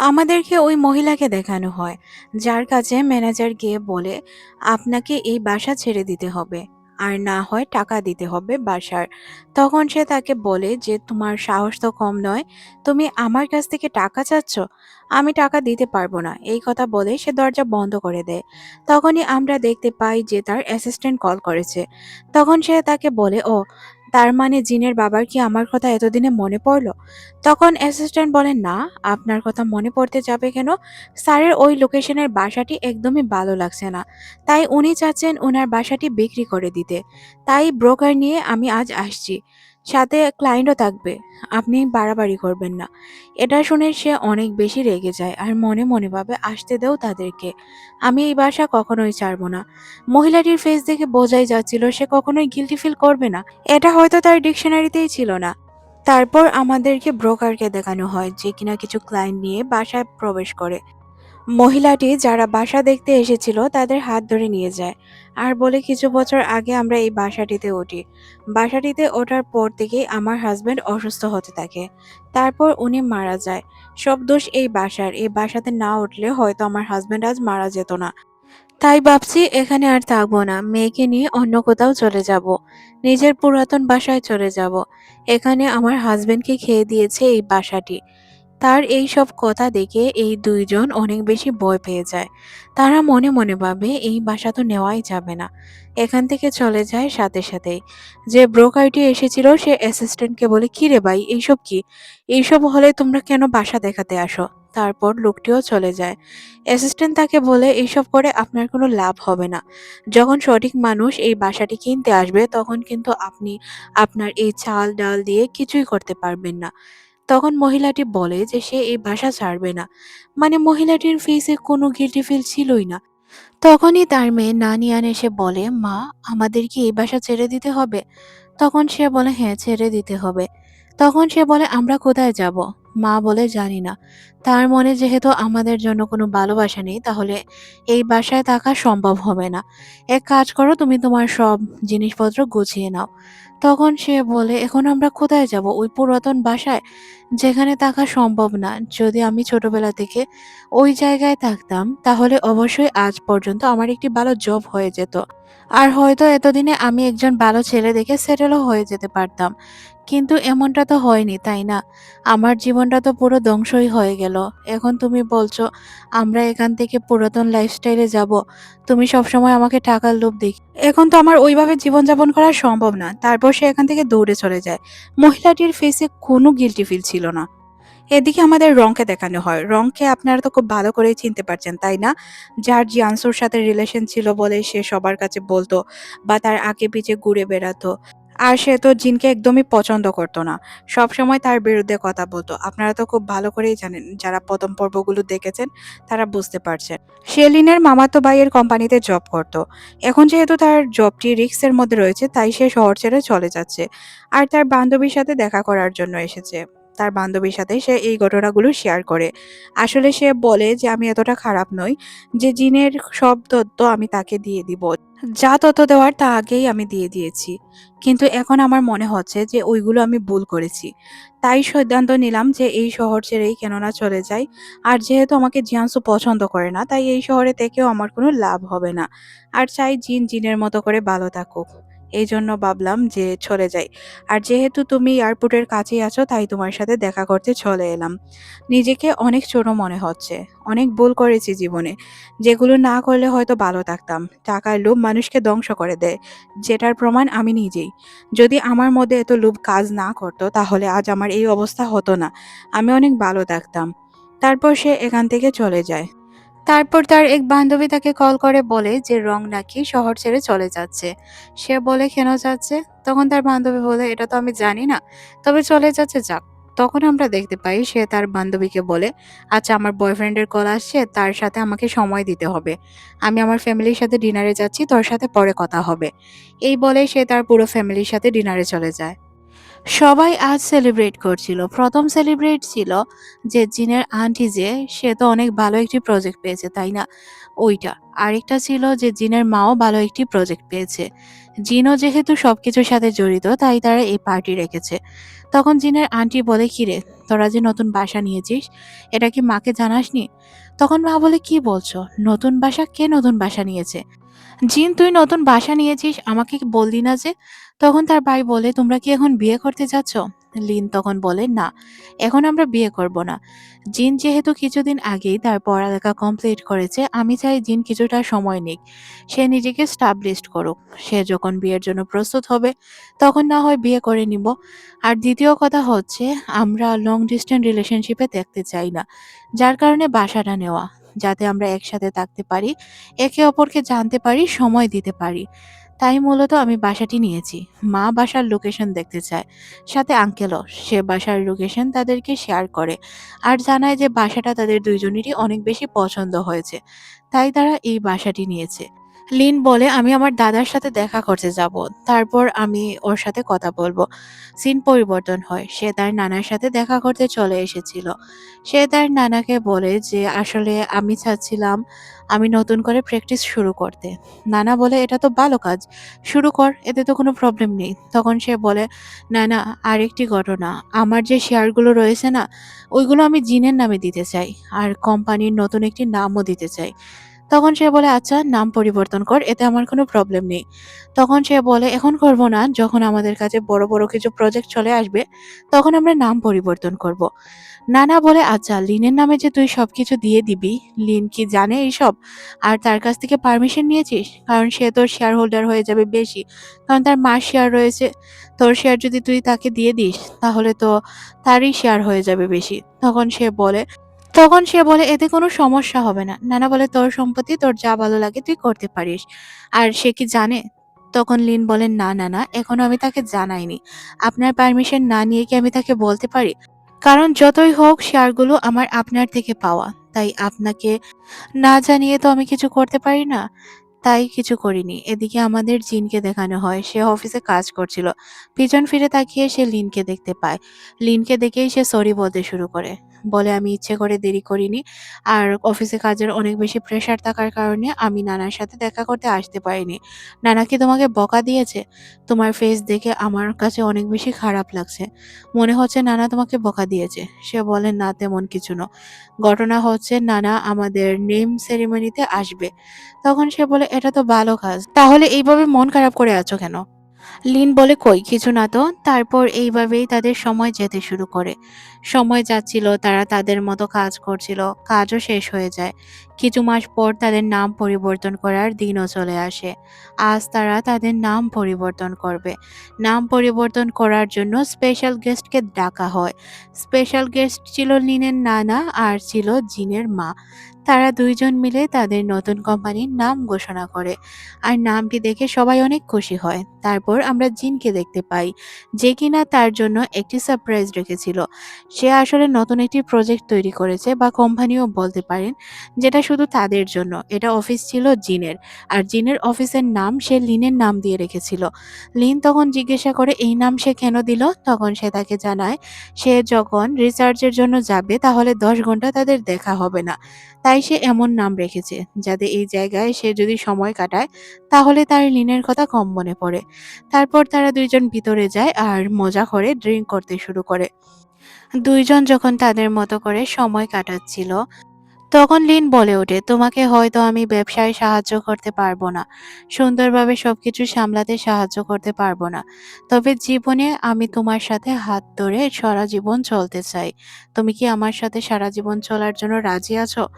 আমাদেরকে ওই মহিলাকে দেখানো হয়, যার কাছে ম্যানেজার গিয়ে বলে, আপনাকে এই বাসা ছেড়ে দিতে হবে, আর না হয় টাকা দিতে হবে বাসার। তখন সে তাকে বলে যে তোমার সাহস তো কম নয়, তুমি আমার কাছ থেকে টাকা চাচ্ছ, আমি টাকা দিতে পারবো না। এই কথা বলে সে দরজা বন্ধ করে দেয়। তখনই আমরা দেখতে পাই যে তার অ্যাসিস্ট্যান্ট কল করেছে। তখন সে তাকে বলে, ও তার মানে জিনের বাবার কি আমার কথা এতদিনে মনে পড়লো? তখন অ্যাসিস্ট্যান্ট বলেন, না, আপনার কথা মনে পড়তে যাবে কেন? স্যারের ওই লোকেশনের বাসাটি একদমই ভালো লাগছে না, তাই উনি চাচ্ছেন ওনার বাসাটি বিক্রি করে দিতে। তাই ব্রোকার নিয়ে আমি আজ আসছি, সাথে ক্লায়েন্টও থাকবে, আপনি বাড়াবাড়ি করবেন না। এটা শুনে সে অনেক বেশি রেগে যায় আর মনে মনে ভাবে, আসতে দেও তাদেরকে, আমি এই বাসা কখনোই ছাড়বো না। মহিলাটির ফেস দেখে বোঝাই যাচ্ছিল সে কখনোই গিল্টি ফিল করবে না। এটা হয়তো তার ডিকশনারিতেই ছিল না। তারপর আমাদেরকে ব্রোকারকে দেখানো হয় যে কিনা কিছু ক্লায়েন্ট নিয়ে বাসায় প্রবেশ করে। মহিলাটি যারা বাসা দেখতে এসেছিল তাদের হাত ধরে নিয়ে যায় আর বলে, কিছু বছর আগে আমরা এই বাসাটিতে উঠি। বাসাটিতে ওঠার পর থেকেই আমার হাজবেন্ড অসুস্থ হতে থাকে। তারপর উনি মারা যায়। সব দোষ এই বাসার। এই বাসাতে না উঠলে হয়তো আমার হাজবেন্ড আজ মারা যেত না। তাই ভাবছি এখানে আর থাকবো না, মেয়েকে নিয়ে অন্য কোথাও চলে যাব, নিজের পুরাতন বাসায় চলে যাব। এখানে আমার হাজবেন্ডকে খেয়ে দিয়েছে এই বাসাটি। তার এই সব কথা দেখে এই দুইজন অনেক বেশি ভয় পেয়ে যায়। তারা মনে মনে ভাবে এই বাসা তো নেওয়াই যাবে না, এখান থেকে চলে যায় সাথে সাথেই। যে ব্রোকারটি এসেছিল সে অ্যাসিস্ট্যান্টকে বলে, কি রে ভাই, এইসব কি? এইসব হলে তোমরা কেন বাসা দেখাতে আসো? তারপর লোকটিও চলে যায়। অ্যাসিস্ট্যান্ট তাকে বলে, এইসব করে আপনার কোনো লাভ হবে না। যখন সঠিক মানুষ এই বাসাটি কিনতে আসবে তখন কিন্তু আপনি আপনার এই চাল ডাল দিয়ে কিছুই করতে পারবেন না। তখন মহিলাটি বলে যে সে এই বাসা ছাড়বে না। মানে মহিলাটির ফেসে কোনো গিল্টি ফিল ছিলই না। তখনই তার মেয়ে নানিয়ান এসে বলে, মা, আমাদের কি এই বাসা ছেড়ে দিতে হবে? তখন সে বলে, হ্যাঁ, ছেড়ে দিতে হবে। তখন সে বলে, আমরা কোথায় যাব? মা বলে, জানি না। তার মনে যেহেতু আমাদের জন্য কোনো ভালোবাসা নেই, তাহলে এই বাসায় থাকা সম্ভব হবে না। এক কাজ করো, তুমি তোমার সব জিনিসপত্র গুছিয়ে নাও। তখন সে বলে, এখন আমরা কোথায় যাব? ওই পুরাতন বাসায়, যেখানে থাকা সম্ভব না। যদি আমি ছোটবেলা থেকে ওই জায়গায় থাকতাম তাহলে অবশ্যই আজ পর্যন্ত আমার একটি ভালো জব হয়ে যেত। আর হয়তো এতদিনে আমি একজন ভালো ছেলে দেখে সেটেলও হয়ে যেতে পারতাম। কিন্তু এমনটা তো হয়নি, তাই না? আমার জীবনটা তো পুরো ধ্বংসই হয়ে গেল। এখন তুমি বলছো আমরা এখান থেকে পুরাতন লাইফস্টাইলে যাব। তুমি সবসময় আমাকে টাকার লোভ দেখ, এখন তো আমার ওইভাবে জীবনযাপন করা সম্ভব না। তারপর সে এখান থেকে দৌড়ে চলে যায়। মহিলাটির ফেসে কোনো গিল্টি ফিল ছিল না। এদিকে আমাদের রংকে দেখানো হয়। রংকে আপনারা তো খুব ভালো করেই চিনতে পারছেন, তাই না? যার জিয়ানসুর সাথে রিলেশন ছিল বলে সে সবার কাছে বলতো বা তার আগে পিছে ঘুরে বেড়াতো। আর সে তো জিনকে একদমই পছন্দ করতো না। সবসময় তার বিরুদ্ধে কথা বলতো। আপনারা তো খুব ভালো করেই জানেন। যারা প্রথম পর্বগুলো দেখেছেন তারা বুঝতে পারছেন। সে লিনের মামাতো ভাইয়ের কোম্পানিতে জব করত। এখন যেহেতু তার জবটি রিস্কের মধ্যে রয়েছে তাই সে শহর ছেড়ে চলে যাচ্ছে। আর তার বান্ধবীর সাথে দেখা করার জন্য এসেছে। তার বান্ধবীর সাথে সে এই ঘটনাগুলো শেয়ার করে। আসলে সে বলে যে আমি এতটা খারাপ নই যে জিনের সব তথ্য আমি তাকে দিয়ে দিব। যা তথ্য দেওয়ার তা আগেই আমি দিয়ে দিয়েছি। কিন্তু এখন আমার মনে হচ্ছে যে ওইগুলো আমি ভুল করেছি। তাই সিদ্ধান্ত নিলাম যে এই শহর ছেড়েই কেননা চলে যাই। আর যেহেতু আমাকে জিয়াংসু পছন্দ করে না তাই এই শহরে থেকেও আমার কোনো লাভ হবে না। আর চাই জিন জিনের মতো করে ভালো থাকুক। এই জন্য ভাবলাম যে চলে যাই। আর যেহেতু তুমি এয়ারপোর্টের কাছেই আছো তাই তোমার সাথে দেখা করতে চলে এলাম। নিজেকে অনেক ছোট মনে হচ্ছে। অনেক ভুল করেছি জীবনে, যেগুলো না করলে হয়তো ভালো থাকতাম। টাকার লোভ মানুষকে ধ্বংস করে দেয়, যেটার প্রমাণ আমি নিজেই। যদি আমার মধ্যে এত লোভ কাজ না করতো তাহলে আজ আমার এই অবস্থা হতো না। আমি অনেক ভালো থাকতাম। তারপর সে এখান থেকে চলে যায়। তারপর তার এক বান্ধবী তাকে কল করে বলে যে রং নাকি শহর ছেড়ে চলে যাচ্ছে। সে বলে, কেন যাচ্ছে? তখন তার বান্ধবী বলে, এটা তো আমি জানি না, তবে চলে যাচ্ছে, যাক। তখন আমরা দেখতে পাই সে তার বান্ধবীকে বলে, আচ্ছা, আমার বয়ফ্রেন্ডের কল আসছে, তার সাথে আমাকে সময় দিতে হবে। আমি আমার ফ্যামিলির সাথে ডিনারে যাচ্ছি, তোর সাথে পরে কথা হবে। এই বলে সে তার পুরো ফ্যামিলির সাথে ডিনারে চলে যায়। সবাই আজ সেলিব্রেট করছিল। ১ম সেলিব্রেট ছিল যে জিনের আন্টি যে সে তো অনেক ভালো একটি প্রজেক্ট পেয়েছে, তাই না? ওইটা। আরেকটা ছিল যে জিনের মাও ভালো একটি প্রজেক্ট পেয়েছে। জিনও যেহেতু সবকিছুর সাথে জড়িত তাই তারা এই পার্টি রেখেছে। তখন জিনের আন্টি বলে, "কিরে, তোরা যে নতুন বাসা নিয়েছিস, এটা কি মাকে জানাসনি?" তখন মা বলে, "কি বলছো? নতুন বাসা? কে নতুন বাসা নিয়েছে?" জিন, তুই নতুন বাসা নিয়েছিস, আমাকে কি বললি না যে? তখন তার ভাই বলে, তোমরা কি এখন বিয়ে করতে যাচ্ছ? লিন তখন বলে, না, এখন আমরা বিয়ে করব না। জিন যেহেতু কিছুদিন আগেই তার পড়ালেখা কমপ্লিট করেছে, আমি চাই জিন কিছুটা সময় নিক, সে নিজেকে স্টাবলিশড করুক। সে যখন বিয়ের জন্য প্রস্তুত হবে তখন না হয় বিয়ে করে নিব। আর দ্বিতীয় কথা হচ্ছে, আমরা লং ডিস্টেন্স রিলেশনশিপে দেখতে চাই না, যার কারণে বাসাটা নেওয়া, যাতে আমরা একসাথে থাকতে পারি, একে অপরকে জানতে পারি, সময় দিতে পারি। তাই মূলত আমি বাসাটি নিয়েছি। মা বাসার লোকেশন দেখতে চায়। সাথে আঙ্কেলও। সে বাসার লোকেশন তাদেরকে শেয়ার করে। আর জানায় যে বাসাটা তাদের দুইজনেরই অনেক বেশি পছন্দ হয়েছে। তাই তারা এই বাসাটি নিয়েছে। লিন বলে, আমি আমার দাদার সাথে দেখা করতে যাব। তারপর আমি ওর সাথে কথা বলবো। সিন পরিবর্তন হয়। সে তার নানার সাথে দেখা করতে চলে এসেছিল। সে তার নানাকে বলে যে আসলে আমি চাচ্ছিলাম আমি নতুন করে প্র্যাকটিস শুরু করতে। নানা বলে, এটা তো ভালো কাজ। শুরু কর, এতে তো কোনো প্রবলেম নেই। তখন সে বলে, নানা, আরেকটি ঘটনা। আমার যে শেয়ারগুলো রয়েছে না, ওইগুলো আমি জিনের নামে দিতে চাই। আর কোম্পানির নতুন একটি নামও দিতে চাই। তখন সে বলে, আচ্ছা, নাম পরিবর্তন কর, এতে আমার কোনো প্রবলেম নেই। তখন সে বলে, এখন করব না, যখন আমাদের কাছে বড় বড় কিছু প্রজেক্ট চলে আসবে তখন আমরা নাম পরিবর্তন করব। নানা বলে, আচ্ছা, লিনের নামে যে তুই সবকিছু দিয়ে দিবি, লিন কি জানে এইসব? আর তার কাছ থেকে পারমিশন নিয়েছিস? কারণ সে তোর শেয়ার হোল্ডার হয়ে যাবে বেশি, কারণ তার মার শেয়ার রয়েছে। তোর শেয়ার যদি তুই তাকে দিয়ে দিস তাহলে তো তারই শেয়ার হয়ে যাবে বেশি। তখন সে বলে, এতে কোনো সমস্যা হবে না। নানা বলে, তোর সম্পত্তি, তোর যা ভালো লাগে তুই করতে পারিস। আর সে কি জানে? তখন লিন বলেন, না না না, এখনো আমি তাকে জানাইনি। আপনার পারমিশন না নিয়ে কি আমি তাকে বলতে পারি? কারণ যতই হোক শেয়ারগুলো আমার আপনার থেকে পাওয়া। তাই আপনাকে না জানিয়ে তো আমি কিছু করতে পারি না। তাই কিছু করিনি। এদিকে আমাদের জিনকে দেখানো হয়। সে অফিসে কাজ করছিল। পিছন ফিরে তাকিয়ে সে লিনকে দেখতে পায়। লিনকে দেখেই সে সরি বলতে শুরু করে। বলে, আমি ইচ্ছে করে দেরি করিনি। আর অফিসে কাজের অনেক বেশি প্রেশার থাকার কারণে আমি নানার সাথে দেখা করতে আসতে পারিনি। নানা কি তোমাকে বকা দিয়েছে? তোমার ফেস দেখে আমার কাছে অনেক বেশি খারাপ লাগছে। মনে হচ্ছে নানা তোমাকে বকা দিয়েছে। সে বলে, না, তেমন কিছু না। ঘটনা হচ্ছে, নানা আমাদের নেম সেরিমনিতে আসবে। তখন সে বলে, এটা তো ভালো কাজ। তাহলে এইভাবে মন খারাপ করে আছো কেন? লিন বলে, কই কিছু না তো। তারপর এইভাবেই তাদের সময় যেতে শুরু করে। সময় যাচ্ছিল, তারা তাদের মতো কাজ করছিল। কাজও শেষ হয়ে যায়। কিছু মাস পর তাদের নাম পরিবর্তন করার দিনও চলে আসে। আজ তারা তাদের নাম পরিবর্তন করবে। নাম পরিবর্তন করার জন্য স্পেশাল গেস্টকে ডাকা হয়। স্পেশাল গেস্ট ছিল লিনের নানা আর ছিল জিনের মা। তারা দুইজন মিলে তাদের নতুন কোম্পানির নাম ঘোষণা করে। আর নামটি দেখে সবাই অনেক খুশি হয়। তারপর আমরা জিনকে দেখতে পাই, যে কিনা তার জন্য একটি সারপ্রাইজ রেখেছিল। সে আসলে নতুন একটি প্রজেক্ট তৈরি করেছে, বা কোম্পানিও বলতে পারেন, যেটা শুধু তাদের জন্য। এটা অফিস ছিল জিনের। আর জিনের অফিসের নাম সে লিনের নাম দিয়ে রেখেছিল। লিন তখন জিজ্ঞাসা করে, এই নাম সে কেন দিল? তখন সে তাকে জানায়, সে যখন রিসার্চের জন্য যাবে তাহলে 10 ঘন্টা তাদের দেখা হবে না। তাই সে এমন নাম রেখেছে, যাতে এই জায়গায় সে যদি সময় কাটায় তাহলে তার লিনের কথা কম মনে পড়ে। তারপর তারা দুইজন ভিতরে যায় আর মজা করে ড্রিঙ্ক করতে শুরু করে। দুইজন যখন তাদের মতো করে সময় কাটাচ্ছিল তখন লিন বলে ওঠে, তোমাকে হয়তো আমি ব্যবসায় সাহায্য করতে পারবো না, সুন্দরভাবে সবকিছু সামলাতে সাহায্য করতে পারবো না, তবে জীবনে আমি তোমার সাথে হাত ধরে সারা জীবন চলতে চাই। তুমি কি আমার সাথে সারা জীবন চলার জন্য রাজি আছো?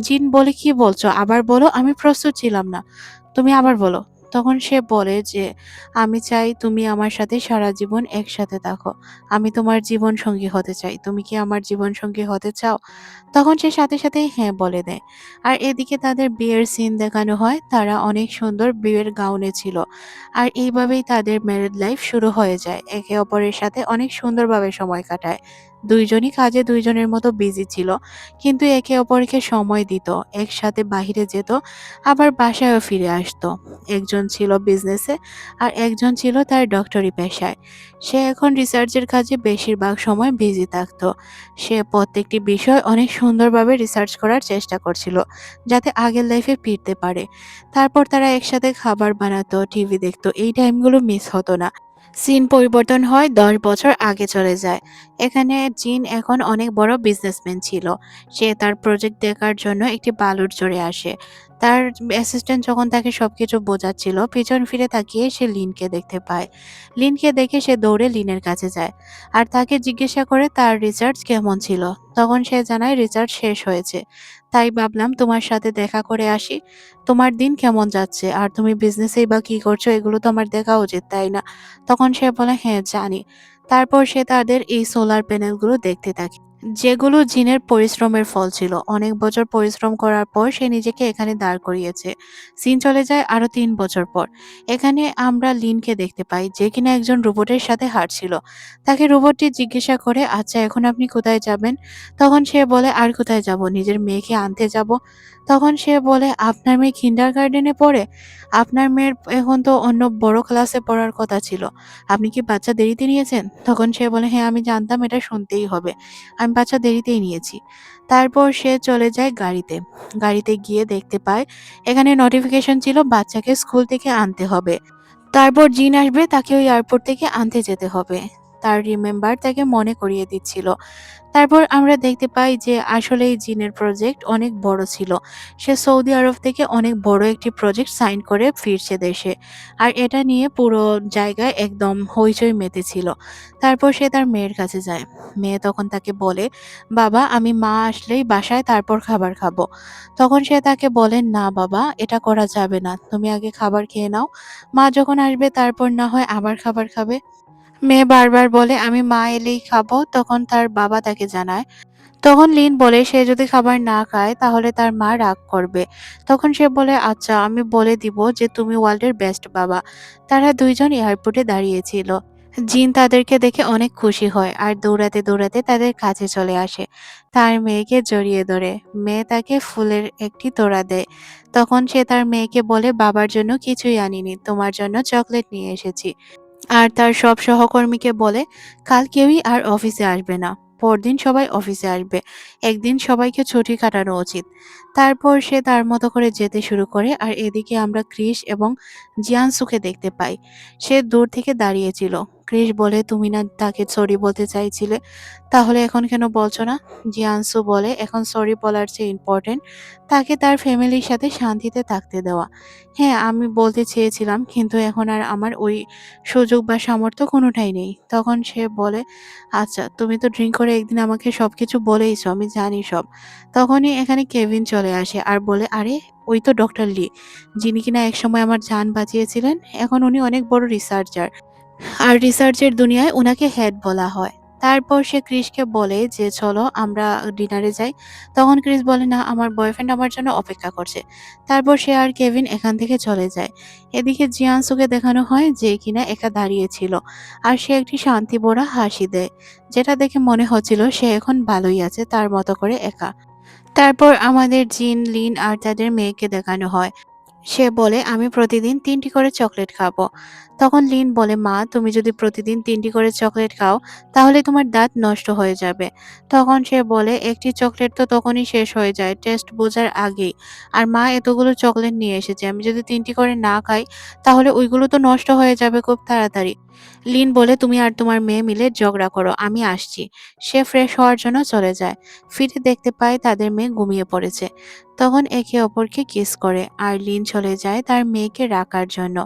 জিন বলে, কি বলছো? আবার বলো, আমি প্রস্তুত ছিলাম না। তুমি আবার বলো। তখন সে বলে যে, আমি চাই তুমি আমার সাথে সারা জীবন একসাথে থাকো। আমি তোমার জীবন সঙ্গী হতে চাই। তুমি কি আমার জীবন সঙ্গী হতে চাও? তখন সে সাথে সাথেই হ্যাঁ বলে দেয়। আর এদিকে তাদের বিয়ের সিন দেখানো হয়। তারা অনেক সুন্দর বিয়ের গাউনে ছিল। আর এইভাবেই তাদের ম্যারেড লাইফ শুরু হয়ে যায়। একে অপরের সাথে অনেক সুন্দরভাবে সময় কাটায়। দুইজনই কাজে দুইজনের মতো বিজি ছিল, কিন্তু একে অপরকে সময় দিত, একসাথে বাহিরে যেত, আবার বাসায়ও ফিরে আসতো। একজন ছিল বিজনেসে আর একজন ছিল তার ডক্টরি পেশায়। সে এখন রিসার্চের কাজে বেশিরভাগ সময় বিজি থাকতো। সে প্রত্যেকটি বিষয় অনেক সুন্দরভাবে রিসার্চ করার চেষ্টা করছিল, যাতে আগের লাইফে ফিরতে পারে। তারপর তারা একসাথে খাবার বানাতো, টিভি দেখতো, এই টাইমগুলো মিস হতো না। সিন পরিবর্তন হয়, ১০ বছর আগে চলে যায়। এখানে জিন এখন অনেক বড় বিজনেসম্যান ছিল। সে তার প্রজেক্ট দেখার জন্য একটি বালুর চড়ে আসে। তার অ্যাসিস্ট্যান্ট যখন তাকে সবকিছু বোঝাচ্ছিল, পিছন ফিরে তাকিয়ে সে লিনকে দেখতে পায়। লিনকে দেখে সে দৌড়ে লিনের কাছে যায় আর তাকে জিজ্ঞাসা করে তার রিসার্চ কেমন ছিল। তখন সে জানায় রিসার্চ শেষ হয়েছে, তাই ভাবলাম তোমার সাথে দেখা করে আসি। তোমার দিন কেমন যাচ্ছে আর তুমি বিজনেসেই বা কি করছো, এগুলো তো আমার দেখা উচিত, তাই না? তখন সে বলে, হ্যাঁ জানি। তারপর সে তাদের এই সোলার প্যানেলগুলো দেখতে থাকে, যেগুলো জিনের পরিশ্রমের ফল ছিল। অনেক বছর পরিশ্রম করার পর সে নিজেকে এখানে দাঁড় করিয়েছে। সিন চলে যায় আরো ৩ বছর পর। এখানে আমরা লিনকে দেখতে পাই, যে কিনা একজন রোবটের সাথে হাঁটছিল। তাকে রোবটটি জিজ্ঞাসা করে, আচ্ছা এখন আপনি কোথায় যাবেন? তখন সে বলে, আর কোথায় যাব, নিজের মেয়েকে আনতে যাব। তখন সে বলে, আপনার মেয়ে কিন্ডার গার্ডেনে পড়ে? আপনার মেয়ের এখন তো অন্য বড় ক্লাসে পড়ার কথা ছিল। আপনি কি বাচ্চা দেরিতে নিয়েছেন? তখন সে বলে, হ্যাঁ আমি জানতাম, এটা শুনতেই হবে। আমি বাচ্চা দেরিতেই নিয়েছি। তারপর সে চলে যায় গাড়িতে। গাড়িতে গিয়ে দেখতে পায় এখানে নোটিফিকেশন ছিল বাচ্চাকে স্কুল থেকে আনতে হবে। তারপর জিন আসবে, তাকে ওই এয়ারপোর্ট থেকে আনতে যেতে হবে। তার রিমেম্বার তাকে মনে করিয়ে দিচ্ছিল। তারপর আমরা দেখতে পাই যে আসলে এই জিনের প্রজেক্ট অনেক বড় ছিল। সে সৌদি আরব থেকে অনেক বড় একটি প্রজেক্ট সাইন করে ফিরছে দেশে। আর এটা নিয়ে পুরো জায়গায় একদম হইচই মেতেছিল। তারপর সে তার মেয়ের কাছে যায়। মেয়ে তখন তাকে বলে, বাবা আমি মা আসলেই বাসায় তারপর খাবার খাবো। তখন সে তাকে বলে, না বাবা এটা করা যাবে না, তুমি আগে খাবার খেয়ে নাও, মা যখন আসবে তারপর না হয় আবার খাবার খাবে। মেয়ে বারবার বলে, আমি মা এলেই খাবো। তখন তার বাবা তাকে জানায়। তখন লিন বলে, সে যদি খাবার না খায় তাহলে তার মা রাগ করবে। তখন সে বলে, আচ্ছা আমি বলে দিব যে তুমি ওয়ার্ল্ডের বেস্ট বাবা। তারা দুইজন এয়ারপোর্টে দাঁড়িয়েছিল। জিন তাদেরকে দেখে অনেক খুশি হয় আর দৌড়াতে দৌড়াতে তাদের কাছে চলে আসে। তার মেয়েকে জড়িয়ে ধরে। মেয়ে তাকে ফুলের একটি তোড়া দেয়। তখন সে তার মেয়েকে বলে, বাবার জন্য কিছুই আনিনি, তোমার জন্য চকলেট নিয়ে এসেছি। আর তার সব সহকর্মীকে বলে, কাল কেউই আর অফিসে আসবে না, পরদিন সবাই অফিসে আসবে, একদিন সবাইকে ছুটি কাটানো উচিত। তারপর সে তার মতো করে যেতে শুরু করে আর এদিকে আমরা ক্রিস এবং জিয়ানসুকে দেখতে পাই। সে দূর থেকে দাঁড়িয়েছিল। ক্রিস বলে, তুমি না তাকে সরি বলতে চাইছিলে, তাহলে এখন কেন বলছো না? জিয়ানসু বলে, এখন সরি বলার চেয়ে ইম্পর্টেন্ট তাকে তার ফ্যামিলির সাথে শান্তিতে থাকতে দেওয়া। হ্যাঁ আমি বলতে চেয়েছিলাম, কিন্তু এখন আর আমার ওই সুযোগ বা সামর্থ্য কোনোটাই নেই। তখন সে বলে, আচ্ছা তুমি তো ড্রিংক করে একদিন আমাকে সবকিছু বলেইছো, আমি জানি সব। তখনই এখানে কেভিন চলে আসে আর বলে, আরে ওই তো ডক্টর লি, যিনি কিনা একসময় আমার জান বাঁচিয়েছিলেন। এখন উনি অনেক বড় রিসার্চার আর রিসার্চের দুনিয়ায় উনাকে হেড বলা হয়। তারপর সে ক্রিসকে বলে যে চলো আমরা ডিনারে যাই। তখন ক্রিস বলে, না আমার বয়ফ্রেন্ড আমার জন্য অপেক্ষা করছে। তারপর সে আর কেভিন এখান থেকে চলে যায়। এদিকে জিয়ানসুকে দেখানো হয় যে কিনা একা দাঁড়িয়েছিল আর সে একটি শান্তি ভরা হাসি দেয়, যেটা দেখে মনে হচ্ছিল সে এখন ভালোই আছে তার মতো করে একা। তারপর আমাদের জিন, লিন আর তাদের মেয়েকে দেখানো হয়। সে বলে, আমি প্রতিদিন ৩টি করে চকলেট খাবো। তখন লিন বলে, মা তুমি যদি প্রতিদিন ৩টি করে চকলেট খাও তাহলে তোমার দাঁত নষ্ট হয়ে যাবে। তখন সে বলে, একটি চকলেট তো তখনই শেষ হয়ে যায় টেস্ট বোঝার আগেই। আর মা এতগুলো চকলেট নিয়ে এসেছে, আমি যদি ৩টি করে না খাই তাহলে ওইগুলো তো নষ্ট হয়ে যাবে খুব তাড়াতাড়ি। লিন বলে, তুমি আর তোমার মেয়ে মিলে ঝগড়া করো, আমি আসছি। সে ফ্রেশ হওয়ার জন্য চলে যায়। ফিরে দেখতে পায় তাদের মেয়ে ঘুমিয়ে পড়েছে। তখন একে অপরকে কিস করে আর লিন চলে যায় তার মেয়েকে রাখার জন্য।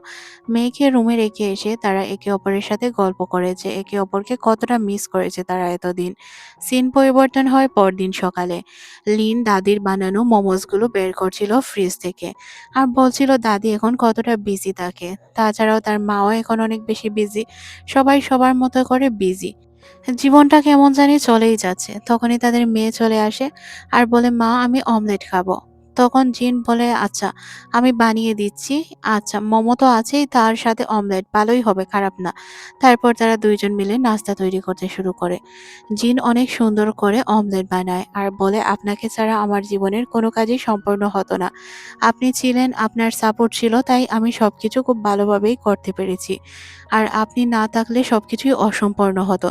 মেয়েকে রুমে রেখে এসে তারা একে অপরের সাথে গল্প করে যে একে অপরকে কতটা মিস করেছে তারা এতদিন। সিন পরিবর্তন হয় পরদিন সকালে। লিন দাদির বানানো মোমোসগুলো বের করছিল ফ্রিজ থেকে আর বলছিল দাদি এখন কতটা বিজি থাকে। তাছাড়াও তার মাও এখন অনেক বেশি বিজি। সবাই সবার মতো করে বিজি। জীবনটা কেমন জানি চলেই যাচ্ছে। তখনই তাদের মেয়ে চলে আসে আর বলে, মা আমি অমলেট খাবো। তখন জিন বলে, আচ্ছা আমি বানিয়ে দিচ্ছি। আচ্ছা মোমো তো আছেই, তার সাথে অমলেট ভালোই হবে, খারাপ না। তারপর তারা ২ জন মিলে নাস্তা তৈরি করতে শুরু করে। জিন অনেক সুন্দর করে অমলেট বানায় আর বলে, আপনাকে ছাড়া আমার জীবনের কোনো কাজই সম্পূর্ণ হতো না। আপনি ছিলেন, আপনার সাপোর্ট ছিল, তাই আমি সবকিছু খুব ভালোভাবেই করতে পেরেছি। আর আপনি না থাকলে সবকিছুই অসম্পূর্ণ হতো।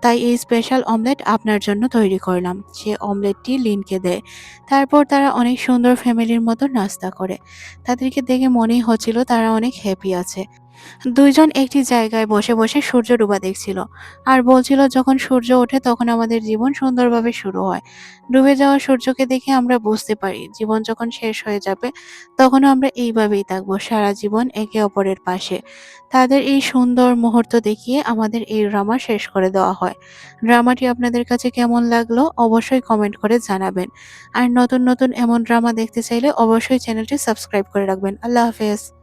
তাই এই স্পেশাল অমলেট আপনার জন্য তৈরি করলাম। সে অমলেটটি লিনকে দেয়। তারপর তারা অনেক সুন্দর ফ্যামিলির মতো নাস্তা করে। তাদেরকে দেখে মনেই হচ্ছিল তারা অনেক হ্যাপি আছে। ২ জন একটি জায়গায় বসে বসে সূর্য ডোবা দেখছিল আর বলছিল, যখন সূর্য ওঠে তখন আমাদের জীবন সুন্দরভাবে শুরু হয়। ডুবে যাওয়া সূর্যকে দেখে আমরা বুঝতে পারি জীবন যখন শেষ হয়ে যাবে তখনও আমরা এইভাবেই থাকবো সারা জীবন একে অপরের পাশে। তাদের এই সুন্দর মুহূর্ত দেখিয়ে আমাদের এই ড্রামা শেষ করে দেওয়া হয়। ড্রামাটি আপনাদের কাছে কেমন লাগলো অবশ্যই কমেন্ট করে জানাবেন। আর নতুন নতুন এমন ড্রামা দেখতে চাইলে অবশ্যই চ্যানেলটি সাবস্ক্রাইব করে রাখবেন। আল্লাহ হাফেজ।